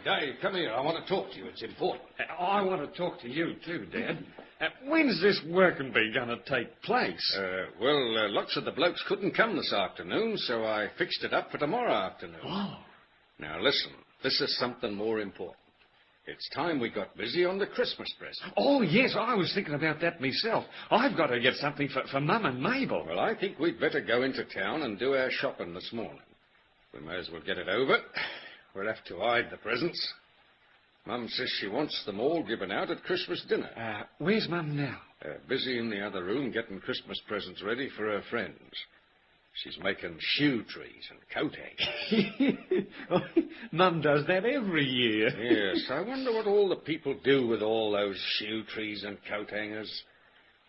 Dave, come here. I want to talk to you. It's important. I want to talk to you too, Dad. When's this working bee going to take place? Lots of the blokes couldn't come this afternoon, so I fixed it up for tomorrow afternoon. Oh. Now, listen. This is something more important. It's time we got busy on the Christmas present. Oh, yes, I was thinking about that myself. I've got to get something for Mum and Mabel. Well, I think we'd better go into town and do our shopping this morning. We may as well get it over. We'll have to hide the presents. Mum says she wants them all given out at Christmas dinner. Where's Mum now? Busy in the other room getting Christmas presents ready for her friends. She's making shoe trees and coat hangers. Mum does that every year. Yes, I wonder what all the people do with all those shoe trees and coat hangers.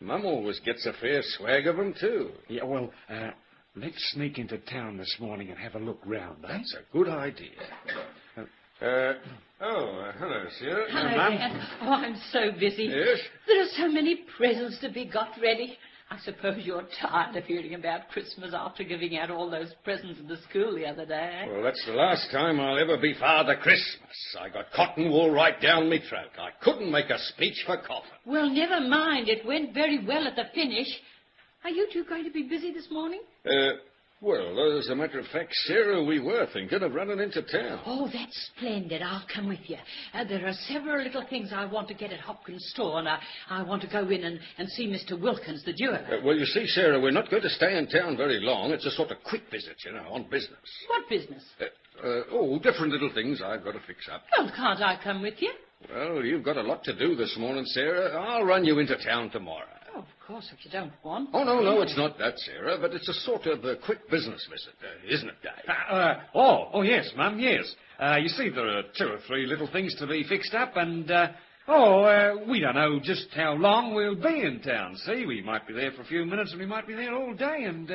Mum always gets a fair swag of them, too. Yeah, well, let's sneak into town this morning and have a look round, eh? That's a good idea. Hello, Sarah. Hello, Dad. Oh, I'm so busy. Yes? There are so many presents to be got ready. I suppose you're tired of hearing about Christmas after giving out all those presents in the school the other day. Well, that's the last time I'll ever be Father Christmas. I got cotton wool right down me throat. I couldn't make a speech for coughing. Well, never mind. It went very well at the finish. Are you two going to be busy this morning? As a matter of fact, Sarah, we were thinking of running into town. Oh, that's splendid. I'll come with you. There are several little things I want to get at Hopkins' store, and I want to go in and see Mr. Wilkins, the jeweller. You see, Sarah, we're not going to stay in town very long. It's a sort of quick visit, on business. What business? Different little things I've got to fix up. Well, can't I come with you? Well, you've got a lot to do this morning, Sarah. I'll run you into town tomorrow. Oh, of course, if you don't want. Oh, no, it's not that, Sarah, but it's a sort of a quick business visit, isn't it, Dave? Yes, Mum, yes. You see, there are 2 or 3 little things to be fixed up, and, we don't know just how long we'll be in town. See, we might be there for a few minutes, and we might be there all day, and,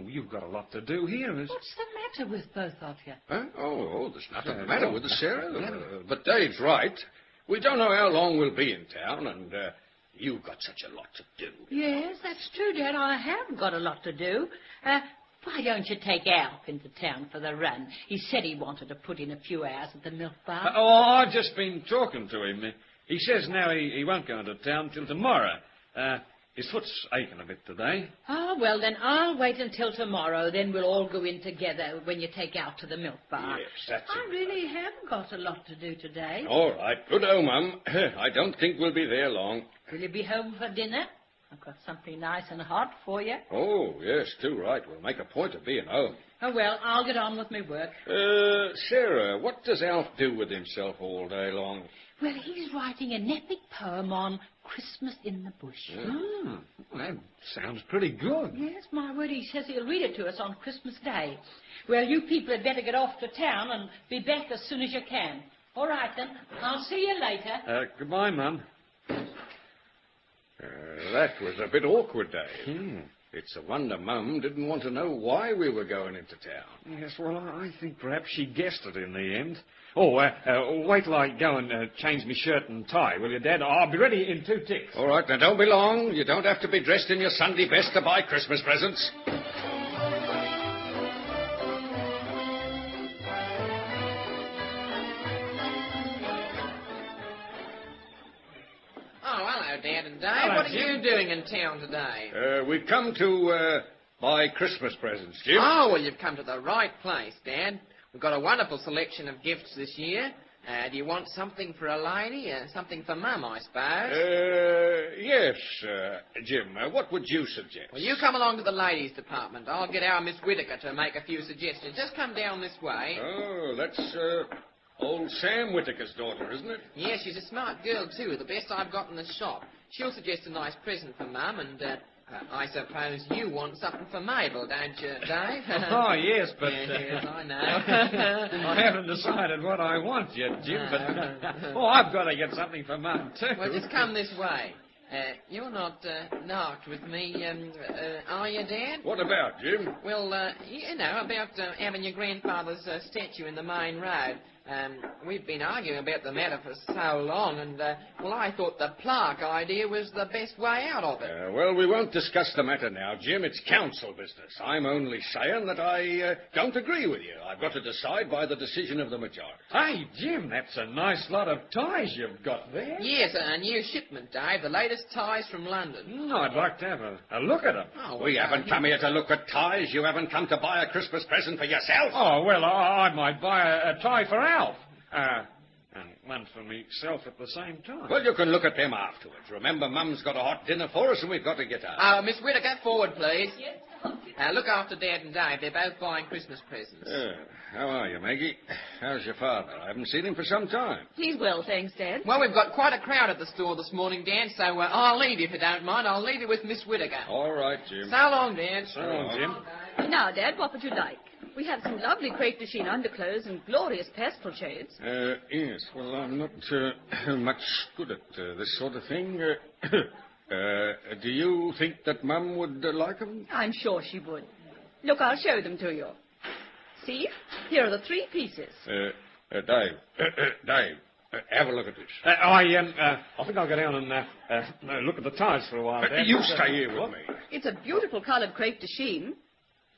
you've got a lot to do here. What's the matter with both of you? Huh? There's nothing the matter with us, Sarah. But Dave's right. We don't know how long we'll be in town, and, you've got such a lot to do. Yes, that's true, Dad. I have got a lot to do. Why don't you take Alf into town for the run? He said he wanted to put in a few hours at the milk bar. I've just been talking to him. He says now he won't go into town till tomorrow. His foot's aching a bit today. Oh, well, then I'll wait until tomorrow. Then we'll all go in together when you take Alf to the milk bar. Yes, that's it. I really haven't got a lot to do today. All right. Good, Mum. I don't think we'll be there long. Will you be home for dinner? I've got something nice and hot for you. Oh, yes, too right. We'll make a point of being home. Oh, well, I'll get on with my work. Sarah, what does Alf do with himself all day long? Well, he's writing an epic poem on Christmas in the bush. Well, that sounds pretty good. Yes, my word, he says he'll read it to us on Christmas Day. Well, you people had better get off to town and be back as soon as you can. All right, then. I'll see you later. Goodbye, Mum. That was a bit awkward, Dave. It's a wonder Mum didn't want to know why we were going into town. Yes, well, I think perhaps she guessed it in the end. Wait till I go and change my shirt and tie, will you, Dad? I'll be ready in 2 ticks. All right, now don't be long. You don't have to be dressed in your Sunday best to buy Christmas presents. Dad and Dave. Hello, what are you doing in town today? We've come to buy Christmas presents, Jim. Oh, well, you've come to the right place, Dad. We've got a wonderful selection of gifts this year. Do you want something for a lady? Something for Mum, I suppose? Yes, Jim. What would you suggest? Well, you come along to the ladies' department. I'll get our Miss Whittaker to make a few suggestions. Just come down this way. Oh, that's old Sam Whittaker's daughter, isn't it? Yes, she's a smart girl, too. The best I've got in the shop. She'll suggest a nice present for Mum, and I suppose you want something for Mabel, don't you, Dave? Oh, yes, but... Yes, I know. I haven't decided what I want yet, Jim, but... I've got to get something for Mum, too. Well, just come this way. You're not knocked with me, are you, Dad? What about, Jim? Well, about having your grandfather's statue in the main road. We've been arguing about the matter for so long, and, I thought the plaque idea was the best way out of it. Well, we won't discuss the matter now, Jim. It's council business. I'm only saying that I don't agree with you. I've got to decide by the decision of the majority. Hey, Jim, that's a nice lot of ties you've got there. Yes, a new shipment, Dave. The latest ties from London. I'd like to have a look at them. Oh, We haven't come here to look at ties. You haven't come to buy a Christmas present for yourself. Oh, well, I might buy a tie for Alf. And one for myself at the same time. Well, you can look at them afterwards. Remember, Mum's got a hot dinner for us and we've got to get out. Miss Whittaker, forward, please. Yes, Hopkins. Look after Dad and Dave. They're both buying Christmas presents. How are you, Maggie? How's your father? I haven't seen him for some time. He's well, thanks, Dad. Well, we've got quite a crowd at the store this morning, Dan, so I'll leave you if you don't mind. I'll leave you with Miss Whittaker. All right, Jim. So long, Dan. So long, Jim. Now, Dad, what would you like? We have some lovely crepe de chine underclothes and glorious pastel shades. Yes, well, I'm not much good at this sort of thing. Do you think that Mum would like them? I'm sure she would. Look, I'll show them to you. See? Here are the 3 pieces. Dave, have a look at this. I think I'll go down and look at the ties for a while, Dad. You stay here with me. It's a beautiful coloured crepe de chine.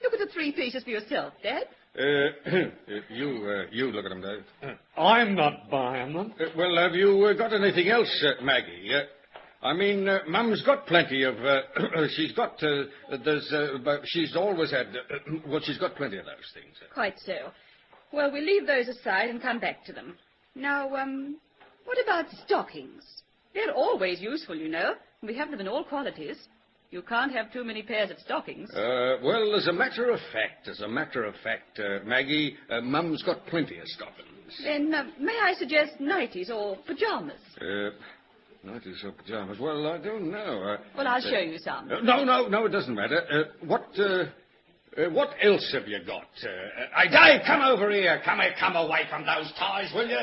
Look at the 3 pieces for yourself, Dad. You look at them, Dave. I'm not buying them. Well, have you got anything else, Maggie? Mum's got plenty of... she's got... she's always had... she's got plenty of those things. Quite so. Well, we'll leave those aside and come back to them. Now, what about stockings? They're always useful, you know. We have them in all qualities. You can't have too many pairs of stockings. Well, as a matter of fact, Maggie, Mum's got plenty of stockings. Then, may I suggest nighties or pyjamas? Nighties or pyjamas? Well, I don't know. Well, I'll show you some. No, it doesn't matter. What else have you got? Dave, come over here. Come away from those ties, will you?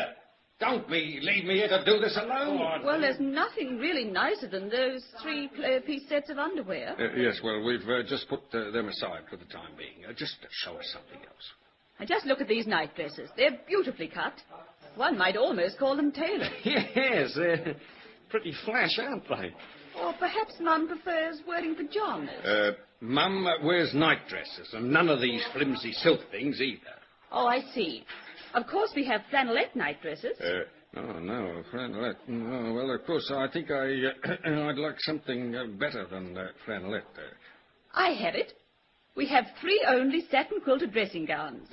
Don't leave me here to do this alone. Well, there's nothing really nicer than those 3-piece sets of underwear. Yes, well, we've just put them aside for the time being. Just show us something else. Now, just look at these night dresses. They're beautifully cut. One might almost call them tailored. Yes, they're pretty flash, aren't they? Or perhaps Mum prefers wearing pyjamas. Mum wears night dresses, and none of these flimsy silk things either. Oh, I see. Of course, we have flannelette night dresses. No, flannelette. No, well, of course, I think I'd like something better than flannelette. I have it. We have 3 only satin-quilted dressing gowns.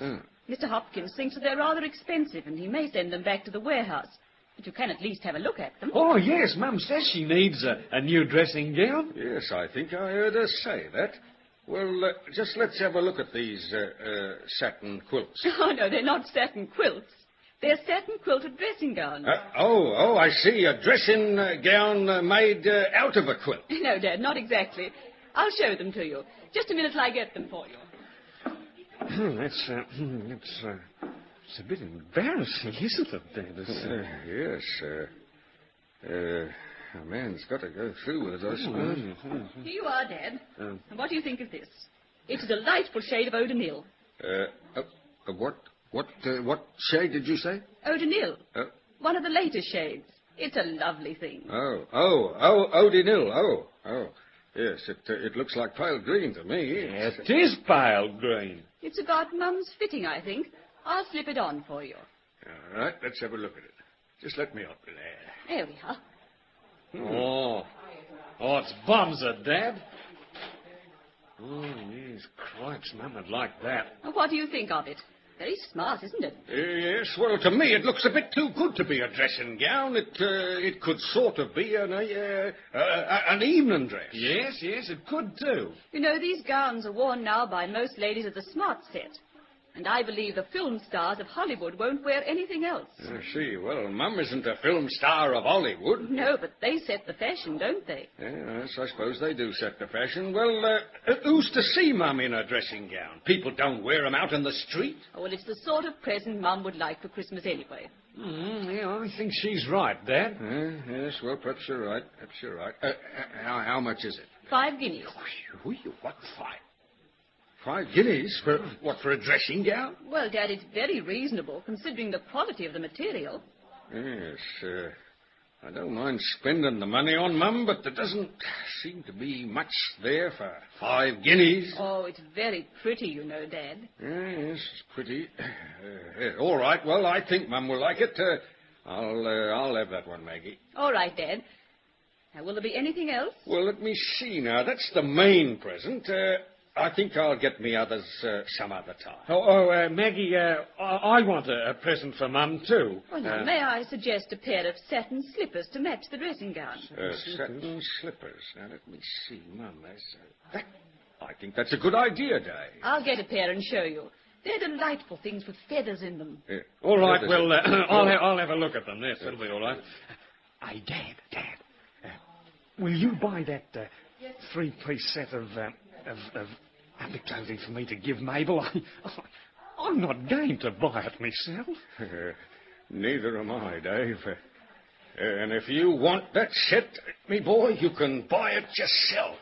Mr. Hopkins thinks that they're rather expensive, and he may send them back to the warehouse. But you can at least have a look at them. Oh, yes, Mum says she needs a new dressing gown. Yes, I think I heard her say that. Well, just let's have a look at these satin quilts. Oh, no, they're not satin quilts. They're satin-quilted dressing gowns. I see. A dressing gown made out of a quilt. No, Dad, not exactly. I'll show them to you. Just a minute till I get them for you. It's a bit embarrassing, isn't it, Dad? Yes. A man's got to go through with it, I suppose. Here you are, Dad. And what do you think of this? It's a delightful shade of eau de Nil. What shade did you say? Eau de Nil. One of the latest shades. It's a lovely thing. Eau de Nil. Oh. Yes, it looks like pale green to me. Yes, it is pale green. It's about Mum's fitting, I think. I'll slip it on for you. All right, let's have a look at it. Just let me up there. There we are. Oh, it's Bonza, Dad. Oh, yes, cripes, Mum would like that. What do you think of it? Very smart, isn't it? Yes, well, to me it looks a bit too good to be a dressing gown. It could sort of be an evening dress. Yes, it could too. You know, these gowns are worn now by most ladies of the smart set. And I believe the film stars of Hollywood won't wear anything else. I see. Well, Mum isn't a film star of Hollywood. No, but they set the fashion, don't they? Yes, I suppose they do set the fashion. Well, who's to see Mum in a dressing gown? People don't wear them out in the street. Oh, well, it's the sort of present Mum would like for Christmas anyway. I think she's right, Dad. Yes, well, perhaps you're right. How much is it? 5 guineas. What, 5? 5 guineas? For what, for a dressing gown? Well, Dad, it's very reasonable, considering the quality of the material. Yes, I don't mind spending the money on Mum, but there doesn't seem to be much there for 5 guineas. Oh, it's very pretty, you know, Dad. Yes, it's pretty. All right, well, I think Mum will like it. I'll have that one, Maggie. All right, Dad. Now, will there be anything else? Well, let me see now. That's the main present. I think I'll get me others some other time. Maggie, I want a present for Mum, too. Well, now, may I suggest a pair of satin slippers to match the dressing gown? Satin slippers. Now, let me see, Mum. I think that's a good idea, Dave. I'll get a pair and show you. They're delightful things with feathers in them. All right, well, I'll have a look at them. Yes, that'll be all right. Hey, Dad. Will you buy that 3-piece set of underclothing for me to give Mabel? I'm not game to buy it myself. Neither am I, Dave. And if you want that set, me boy, you can buy it yourself.